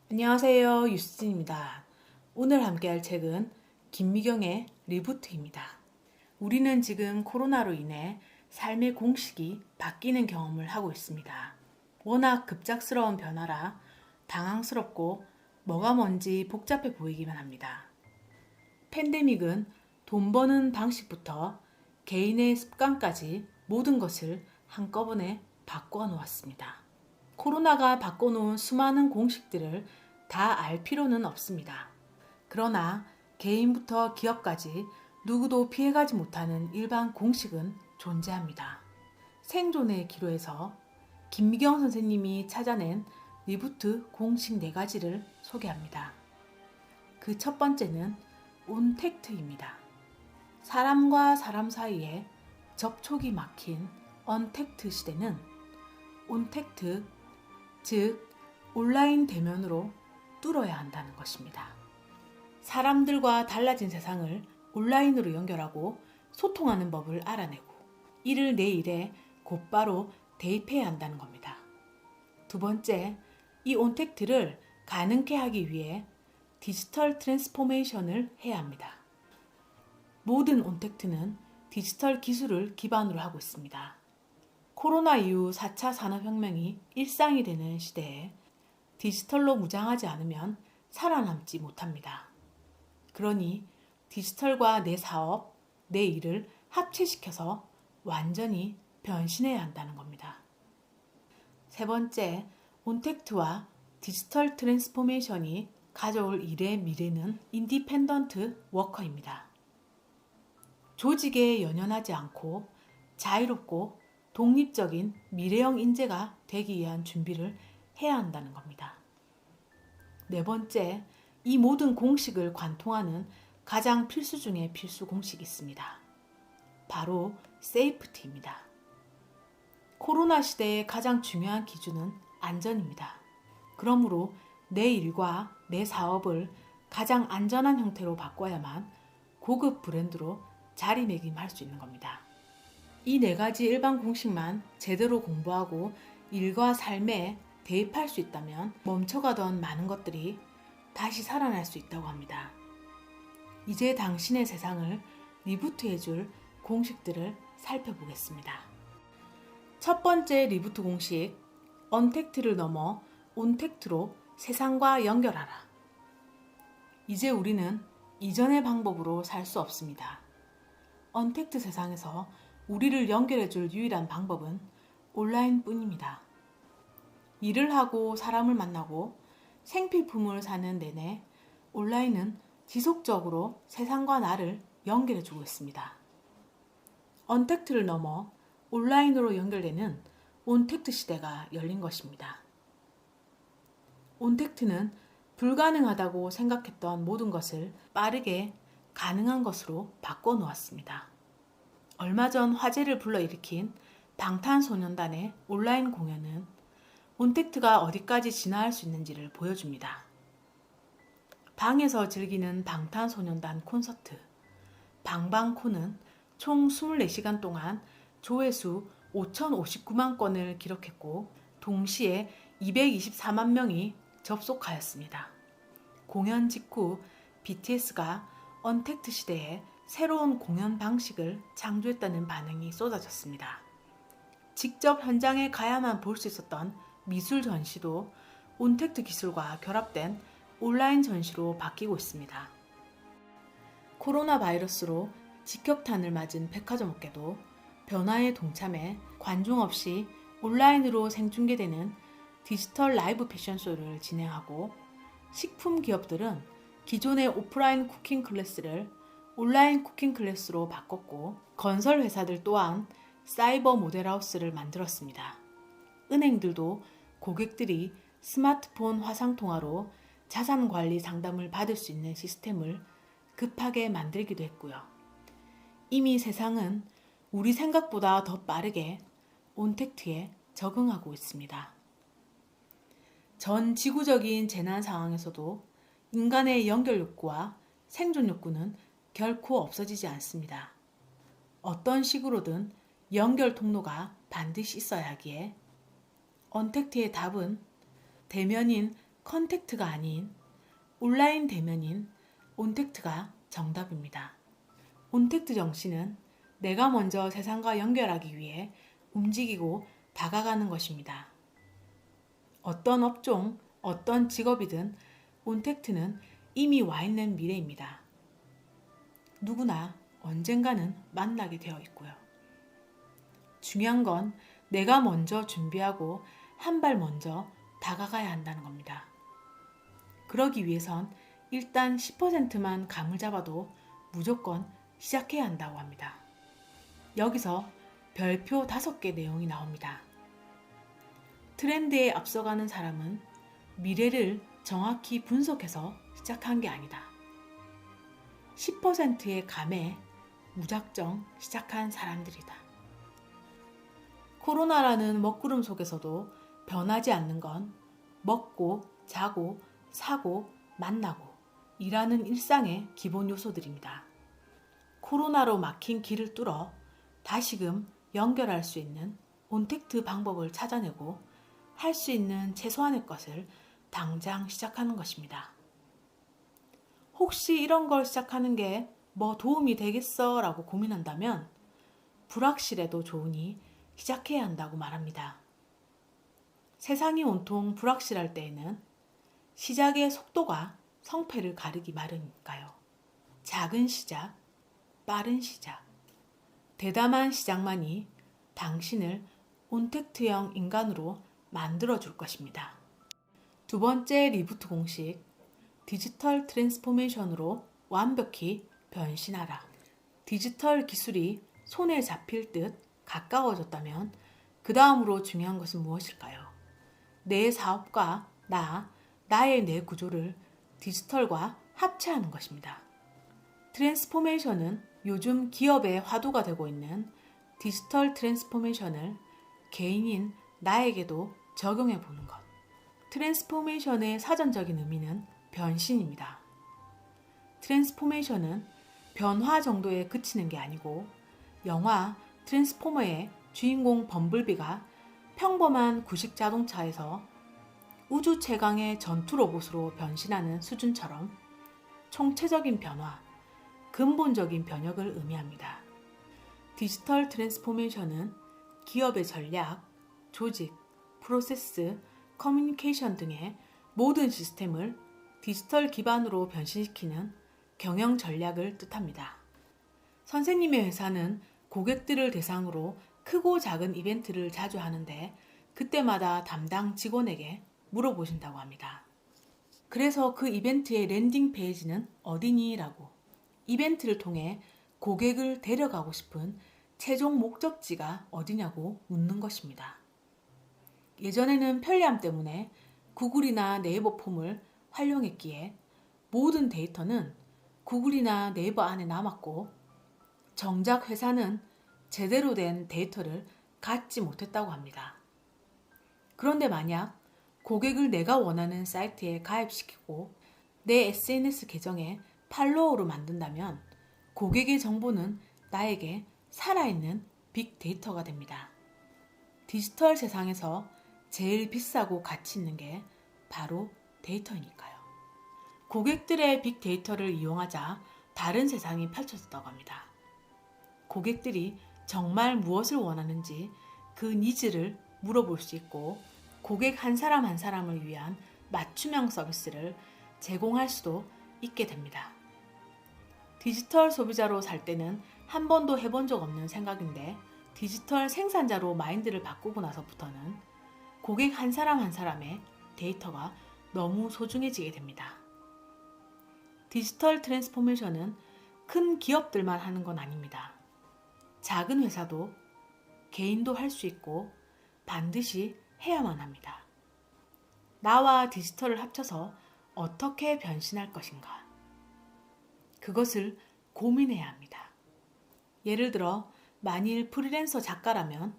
안녕하세요. 유수진입니다. 오늘 함께할 책은 김미경의 리부트입니다. 우리는 지금 코로나로 인해 삶의 공식이 바뀌는 경험을 하고 있습니다. 워낙 급작스러운 변화라 당황스럽고 뭐가 뭔지 복잡해 보이기만 합니다. 팬데믹은 돈 버는 방식부터 개인의 습관까지 모든 것을 한꺼번에 바꿔 놓았습니다. 코로나가 바꿔놓은 수많은 공식들을 다 알 필요는 없습니다. 그러나 개인부터 기업까지 누구도 피해가지 못하는 일반 공식은 존재합니다. 생존의 기로에서 김미경 선생님이 찾아낸 리부트 공식 4가지를 소개합니다. 그 첫 번째는 온택트입니다. 사람과 사람 사이에 접촉이 막힌 언택트 시대는 온택트, 즉 온라인 대면으로 뚫어야 한다는 것입니다. 사람들과 달라진 세상을 온라인으로 연결하고 소통하는 법을 알아내고 이를 내 일에 곧바로 대입해야 한다는 겁니다. 두 번째, 이 온택트를 가능케 하기 위해 디지털 트랜스포메이션을 해야 합니다. 모든 온택트는 디지털 기술을 기반으로 하고 있습니다. 코로나 이후 4차 산업혁명이 일상이 되는 시대에 디지털로 무장하지 않으면 살아남지 못합니다. 그러니 디지털과 내 사업, 내 일을 합체시켜서 완전히 변신해야 한다는 겁니다. 세 번째, 온택트와 디지털 트랜스포메이션이 가져올 일의 미래는 인디펜던트 워커입니다. 조직에 연연하지 않고 자유롭고 독립적인 미래형 인재가 되기 위한 준비를 해야 한다는 겁니다. 네 번째, 이 모든 공식을 관통하는 가장 필수 중에 필수 공식이 있습니다. 바로 세이프티입니다. 코로나 시대의 가장 중요한 기준은 안전입니다. 그러므로 내 일과 내 사업을 가장 안전한 형태로 바꿔야만 고급 브랜드로 자리매김할 수 있는 겁니다. 이 4가지 일반 공식만 제대로 공부하고 일과 삶에 대입할 수 있다면 멈춰가던 많은 것들이 다시 살아날 수 있다고 합니다. 이제 당신의 세상을 리부트해줄 공식들을 살펴보겠습니다. 첫 번째 리부트 공식, 언택트를 넘어 온택트로 세상과 연결하라. 이제 우리는 이전의 방법으로 살 수 없습니다. 언택트 세상에서 우리를 연결해줄 유일한 방법은 온라인뿐입니다. 일을 하고 사람을 만나고 생필품을 사는 내내 온라인은 지속적으로 세상과 나를 연결해주고 있습니다. 언택트를 넘어 온라인으로 연결되는 온택트 시대가 열린 것입니다. 온택트는 불가능하다고 생각했던 모든 것을 빠르게 가능한 것으로 바꿔놓았습니다. 얼마 전 화제를 불러일으킨 방탄소년단의 온라인 공연은 온택트가 어디까지 진화할 수 있는지를 보여줍니다. 방에서 즐기는 방탄소년단 콘서트 방방콘은 총 24시간 동안 조회수 5,059만 건을 기록했고 동시에 224만 명이 접속하였습니다. 공연 직후 BTS가 언택트 시대에 새로운 공연 방식을 창조했다는 반응이 쏟아졌습니다. 직접 현장에 가야만 볼 수 있었던 미술 전시도 온택트 기술과 결합된 온라인 전시로 바뀌고 있습니다. 코로나 바이러스로 직격탄을 맞은 백화점 업계도 변화에 동참해 관중 없이 온라인으로 생중계되는 디지털 라이브 패션쇼를 진행하고 식품 기업들은 기존의 오프라인 쿠킹 클래스를 온라인 쿠킹 클래스로 바꿨고 건설 회사들 또한 사이버 모델하우스를 만들었습니다. 은행들도 고객들이 스마트폰 화상통화로 자산관리 상담을 받을 수 있는 시스템을 급하게 만들기도 했고요. 이미 세상은 우리 생각보다 더 빠르게 온택트에 적응하고 있습니다. 전 지구적인 재난 상황에서도 인간의 연결 욕구와 생존 욕구는 결코 없어지지 않습니다. 어떤 식으로든 연결 통로가 반드시 있어야 하기에 언택트의 답은 대면인 컨택트가 아닌 온라인 대면인 온택트가 정답입니다. 온택트 정신은 내가 먼저 세상과 연결하기 위해 움직이고 다가가는 것입니다. 어떤 업종, 어떤 직업이든 온택트는 이미 와 있는 미래입니다. 누구나 언젠가는 만나게 되어 있고요. 중요한 건 내가 먼저 준비하고 한 발 먼저 다가가야 한다는 겁니다. 그러기 위해선 일단 10%만 감을 잡아도 무조건 시작해야 한다고 합니다. 여기서 별표 5개 내용이 나옵니다. 트렌드에 앞서가는 사람은 미래를 정확히 분석해서 시작한 게 아니다. 10%의 감에 무작정 시작한 사람들이다. 코로나라는 먹구름 속에서도 변하지 않는 건 먹고, 자고, 사고, 만나고, 일하는 일상의 기본 요소들입니다. 코로나로 막힌 길을 뚫어 다시금 연결할 수 있는 온택트 방법을 찾아내고 할 수 있는 최소한의 것을 당장 시작하는 것입니다. 혹시 이런 걸 시작하는 게 뭐 도움이 되겠어? 라고 고민한다면 불확실해도 좋으니 시작해야 한다고 말합니다. 세상이 온통 불확실할 때에는 시작의 속도가 성패를 가르기 마련이니까요. 작은 시작, 빠른 시작, 대담한 시작만이 당신을 온택트형 인간으로 만들어줄 것입니다. 두 번째 리부트 공식, 디지털 트랜스포메이션으로 완벽히 변신하라. 디지털 기술이 손에 잡힐 듯 가까워졌다면 그 다음으로 중요한 것은 무엇일까요? 내 사업과 나의 내 구조를 디지털과 합체하는 것입니다. 트랜스포메이션은 요즘 기업의 화두가 되고 있는 디지털 트랜스포메이션을 개인인 나에게도 적용해 보는 것. 트랜스포메이션의 사전적인 의미는 변신입니다. 트랜스포메이션은 변화 정도에 그치는 게 아니고 영화 트랜스포머의 주인공 범블비가 평범한 구식 자동차에서 우주 최강의 전투 로봇으로 변신하는 수준처럼 총체적인 변화, 근본적인 변혁을 의미합니다. 디지털 트랜스포메이션은 기업의 전략, 조직, 프로세스, 커뮤니케이션 등의 모든 시스템을 디지털 기반으로 변신시키는 경영 전략을 뜻합니다. 선생님의 회사는 고객들을 대상으로 크고 작은 이벤트를 자주 하는데 그때마다 담당 직원에게 물어보신다고 합니다. 그래서 그 이벤트의 랜딩 페이지는 어디니? 라고 이벤트를 통해 고객을 데려가고 싶은 최종 목적지가 어디냐고 묻는 것입니다. 예전에는 편리함 때문에 구글이나 네이버 폼을 활용했기에 모든 데이터는 구글이나 네이버 안에 남았고 정작 회사는 제대로 된 데이터를 갖지 못했다고 합니다. 그런데 만약 고객을 내가 원하는 사이트에 가입시키고 내 SNS 계정에 팔로워로 만든다면 고객의 정보는 나에게 살아있는 빅데이터가 됩니다. 디지털 세상에서 제일 비싸고 가치 있는 게 바로 데이터이니까요. 고객들의 빅데이터를 이용하자 다른 세상이 펼쳐졌다고 합니다. 고객들이 정말 무엇을 원하는지 그 니즈를 물어볼 수 있고 고객 한 사람 한 사람을 위한 맞춤형 서비스를 제공할 수도 있게 됩니다. 디지털 소비자로 살 때는 한 번도 해본 적 없는 생각인데 디지털 생산자로 마인드를 바꾸고 나서부터는 고객 한 사람 한 사람의 데이터가 너무 소중해지게 됩니다. 디지털 트랜스포메이션은 큰 기업들만 하는 건 아닙니다. 작은 회사도 개인도 할 수 있고 반드시 해야만 합니다. 나와 디지털을 합쳐서 어떻게 변신할 것인가? 그것을 고민해야 합니다. 예를 들어 만일 프리랜서 작가라면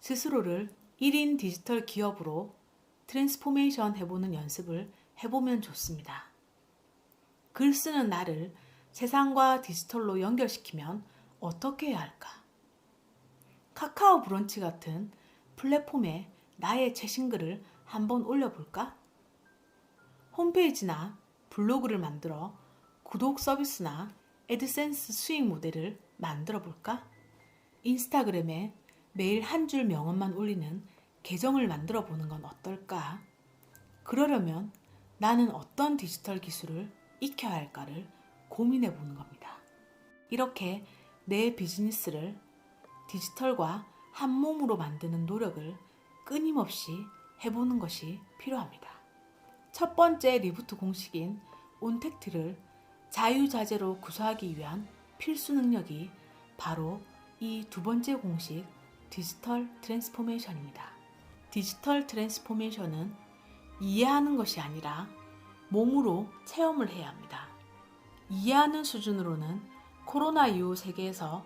스스로를 1인 디지털 기업으로 트랜스포메이션 해보는 연습을 해보면 좋습니다. 글 쓰는 나를 세상과 디지털로 연결시키면 어떻게 해야 할까? 카카오 브런치 같은 플랫폼에 나의 최신글을 한번 올려볼까? 홈페이지나 블로그를 만들어 구독 서비스나 애드센스 수익 모델을 만들어 볼까? 인스타그램에 매일 한 줄 명언만 올리는 계정을 만들어 보는 건 어떨까? 그러려면 나는 어떤 디지털 기술을 익혀야 할까를 고민해 보는 겁니다. 이렇게 내 비즈니스를 디지털과 한 몸으로 만드는 노력을 끊임없이 해보는 것이 필요합니다. 첫 번째 리부트 공식인 온택트를 자유자재로 구사하기 위한 필수 능력이 바로 이 두 번째 공식 디지털 트랜스포메이션입니다. 디지털 트랜스포메이션은 이해하는 것이 아니라 몸으로 체험을 해야 합니다. 이해하는 수준으로는 코로나 이후 세계에서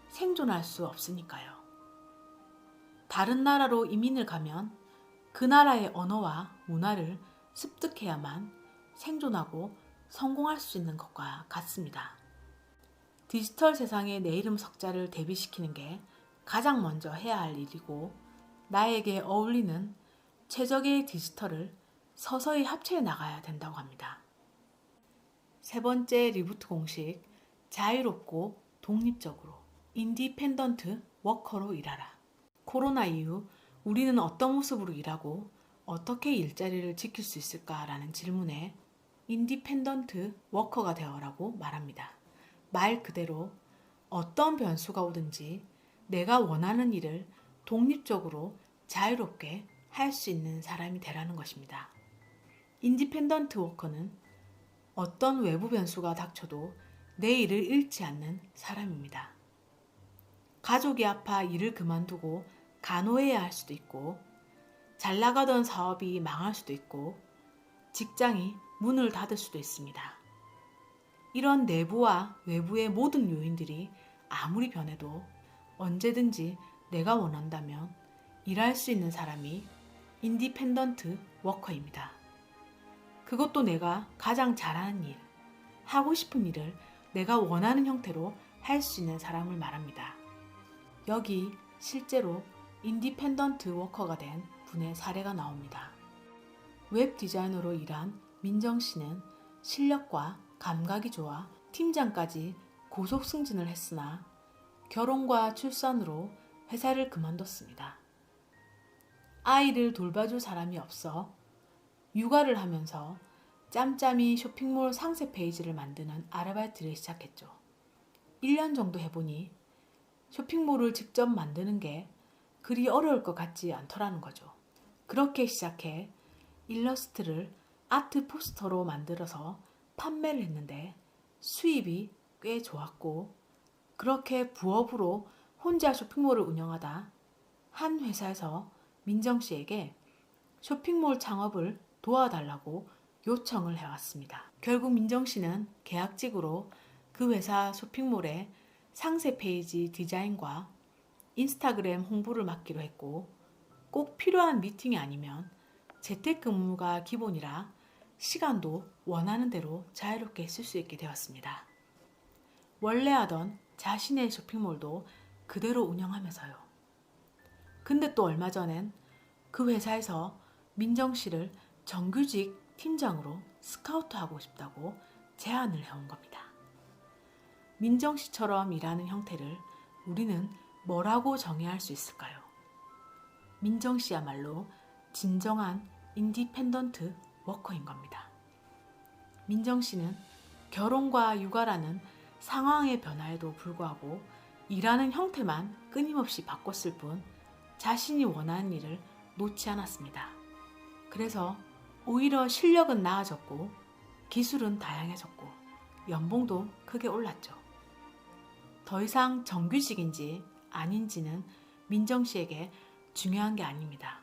생존할 수 없으니까요. 다른 나라로 이민을 가면 그 나라의 언어와 문화를 습득해야만 생존하고 성공할 수 있는 것과 같습니다. 디지털 세상에 내 이름 석자를 대비시키는 게 가장 먼저 해야 할 일이고 나에게 어울리는 최적의 디지털을 서서히 합체해 나가야 된다고 합니다. 세 번째 리부트 공식, 자유롭고 독립적으로 인디펜던트 워커로 일하라. 코로나 이후 우리는 어떤 모습으로 일하고 어떻게 일자리를 지킬 수 있을까라는 질문에 인디펜던트 워커가 되어라고 말합니다. 말 그대로 어떤 변수가 오든지 내가 원하는 일을 독립적으로 자유롭게 할 수 있는 사람이 되라는 것입니다. 인디펜던트 워커는 어떤 외부 변수가 닥쳐도 내 일을 잃지 않는 사람입니다. 가족이 아파 일을 그만두고 간호해야 할 수도 있고 잘 나가던 사업이 망할 수도 있고 직장이 문을 닫을 수도 있습니다. 이런 내부와 외부의 모든 요인들이 아무리 변해도 언제든지 내가 원한다면 일할 수 있는 사람이 인디펜던트 워커입니다. 그것도 내가 가장 잘하는 일, 하고 싶은 일을 내가 원하는 형태로 할 수 있는 사람을 말합니다. 여기 실제로 인디펜던트 워커가 된 분의 사례가 나옵니다. 웹 디자이너로 일한 민정 씨는 실력과 감각이 좋아 팀장까지 고속 승진을 했으나 결혼과 출산으로 회사를 그만뒀습니다. 아이를 돌봐줄 사람이 없어 육아를 하면서 짬짬이 쇼핑몰 상세 페이지를 만드는 아르바이트를 시작했죠. 1년 정도 해보니 쇼핑몰을 직접 만드는 게 그리 어려울 것 같지 않더라는 거죠. 그렇게 시작해 일러스트를 아트 포스터로 만들어서 판매를 했는데 수입이 꽤 좋았고 그렇게 부업으로 혼자 쇼핑몰을 운영하다 한 회사에서 민정 씨에게 쇼핑몰 창업을 도와달라고 요청을 해왔습니다. 결국 민정 씨는 계약직으로 그 회사 쇼핑몰의 상세 페이지 디자인과 인스타그램 홍보를 맡기로 했고 꼭 필요한 미팅이 아니면 재택근무가 기본이라 시간도 원하는 대로 자유롭게 쓸 수 있게 되었습니다. 원래 하던 자신의 쇼핑몰도 그대로 운영하면서요. 근데 또 얼마 전엔 그 회사에서 민정 씨를 정규직 팀장으로 스카우트하고 싶다고 제안을 해온 겁니다. 민정 씨처럼 일하는 형태를 우리는 뭐라고 정의할 수 있을까요? 민정 씨야말로 진정한 인디펜던트 워커인 겁니다. 민정 씨는 결혼과 육아라는 상황의 변화에도 불구하고 일하는 형태만 끊임없이 바꿨을 뿐 자신이 원하는 일을 놓지 않았습니다. 그래서 오히려 실력은 나아졌고 기술은 다양해졌고 연봉도 크게 올랐죠. 더 이상 정규직인지 아닌지는 민정 씨에게 중요한 게 아닙니다.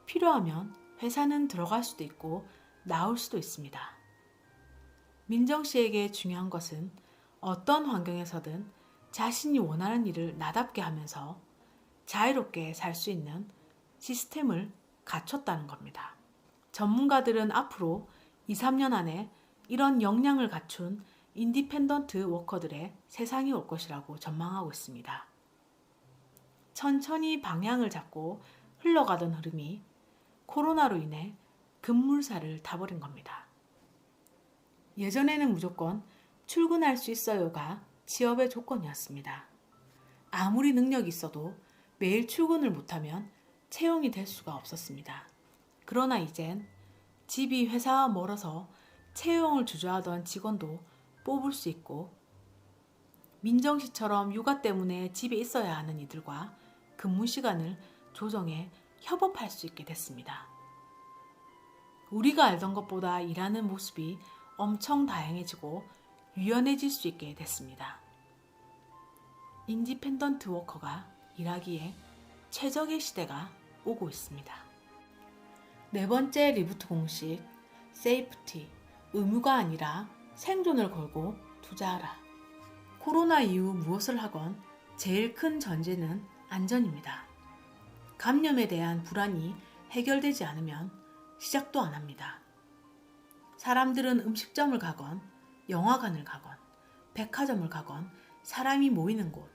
필요하면 회사는 들어갈 수도 있고 나올 수도 있습니다. 민정 씨에게 중요한 것은 어떤 환경에서든 자신이 원하는 일을 나답게 하면서 자유롭게 살 수 있는 시스템을 갖췄다는 겁니다. 전문가들은 앞으로 2, 3년 안에 이런 역량을 갖춘 인디펜던트 워커들의 세상이 올 것이라고 전망하고 있습니다. 천천히 방향을 잡고 흘러가던 흐름이 코로나로 인해 급물살을 타버린 겁니다. 예전에는 무조건 출근할 수 있어요가 취업의 조건이었습니다. 아무리 능력이 있어도 매일 출근을 못하면 채용이 될 수가 없었습니다. 그러나 이젠 집이 회사와 멀어서 채용을 주저하던 직원도 뽑을 수 있고, 민정씨처럼 육아 때문에 집에 있어야 하는 이들과 근무 시간을 조정해 협업할 수 있게 됐습니다. 우리가 알던 것보다 일하는 모습이 엄청 다양해지고 유연해질 수 있게 됐습니다. 인디펜던트 워커가 일하기에 최적의 시대가 오고 있습니다. 네 번째 리부트 공식, 세이프티, 의무가 아니라 생존을 걸고 투자하라. 코로나 이후 무엇을 하건 제일 큰 전제는 안전입니다. 감염에 대한 불안이 해결되지 않으면 시작도 안 합니다. 사람들은 음식점을 가건, 영화관을 가건, 백화점을 가건, 사람이 모이는 곳,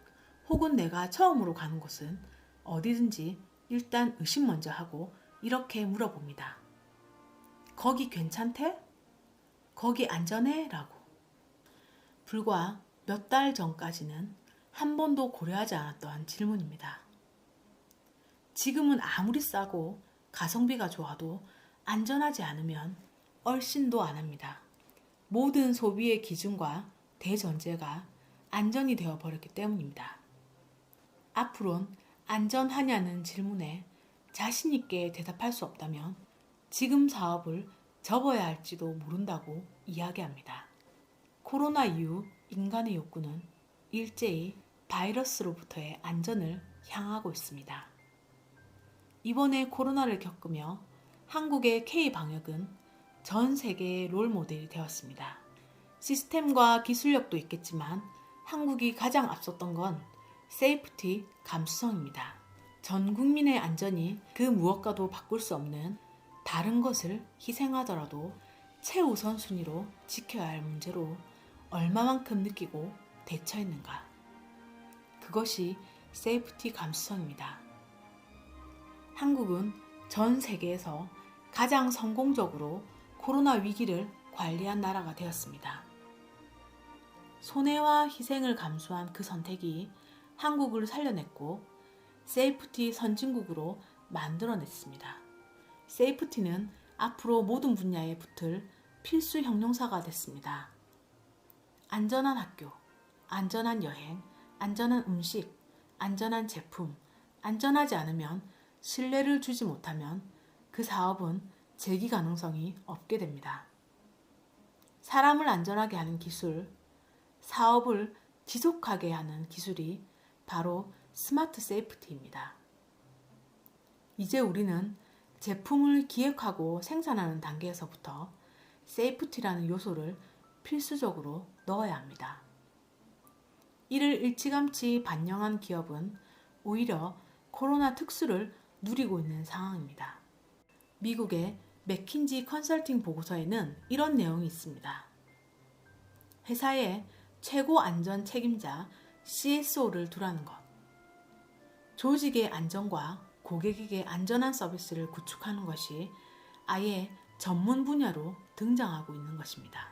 혹은 내가 처음으로 가는 곳은 어디든지 일단 의심 먼저 하고 이렇게 물어봅니다. 거기 괜찮대? 거기 안전해? 라고. 불과 몇 달 전까지는 한 번도 고려하지 않았던 질문입니다. 지금은 아무리 싸고 가성비가 좋아도 안전하지 않으면 얼씬도 안 합니다. 모든 소비의 기준과 대전제가 안전이 되어버렸기 때문입니다. 앞으론 안전하냐는 질문에 자신 있게 대답할 수 없다면 지금 사업을 접어야 할지도 모른다고 이야기합니다. 코로나 이후 인간의 욕구는 일제히 바이러스로부터의 안전을 향하고 있습니다. 이번에 코로나를 겪으며 한국의 K-방역은 전 세계의 롤모델이 되었습니다. 시스템과 기술력도 있겠지만 한국이 가장 앞섰던 건 세이프티, 감수성입니다. 전 국민의 안전이 그 무엇과도 바꿀 수 없는 다른 것을 희생하더라도 최우선순위로 지켜야 할 문제로 얼마만큼 느끼고 대처했는가. 그것이 세이프티 감수성입니다. 한국은 전 세계에서 가장 성공적으로 코로나 위기를 관리한 나라가 되었습니다. 손해와 희생을 감수한 그 선택이 한국을 살려냈고 세이프티 선진국으로 만들어냈습니다. 세이프티는 앞으로 모든 분야에 붙을 필수 형용사가 됐습니다. 안전한 학교, 안전한 여행, 안전한 음식, 안전한 제품, 안전하지 않으면 신뢰를 주지 못하면 그 사업은 재기 가능성이 없게 됩니다. 사람을 안전하게 하는 기술, 사업을 지속하게 하는 기술이 바로 스마트 세이프티입니다. 이제 우리는 제품을 기획하고 생산하는 단계에서부터 세이프티라는 요소를 필수적으로 넣어야 합니다. 이를 일찌감치 반영한 기업은 오히려 코로나 특수를 누리고 있는 상황입니다. 미국의 맥킨지 컨설팅 보고서에는 이런 내용이 있습니다. 회사의 최고 안전 책임자 CSO를 두라는 것. 조직의 안전과 고객에게 안전한 서비스를 구축하는 것이 아예 전문 분야로 등장하고 있는 것입니다.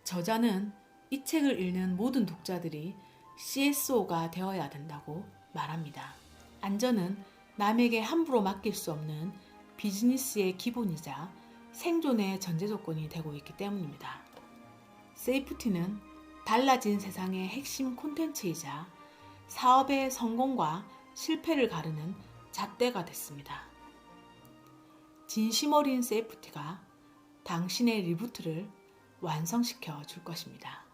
저자는 이 책을 읽는 모든 독자들이 CSO가 되어야 된다고 말합니다. 안전은 남에게 함부로 맡길 수 없는 비즈니스의 기본이자 생존의 전제 조건이 되고 있기 때문입니다. 세이프티는 달라진 세상의 핵심 콘텐츠이자 사업의 성공과 실패를 가르는 잣대가 됐습니다. 진심 어린 세이프티가 당신의 리부트를 완성시켜 줄 것입니다.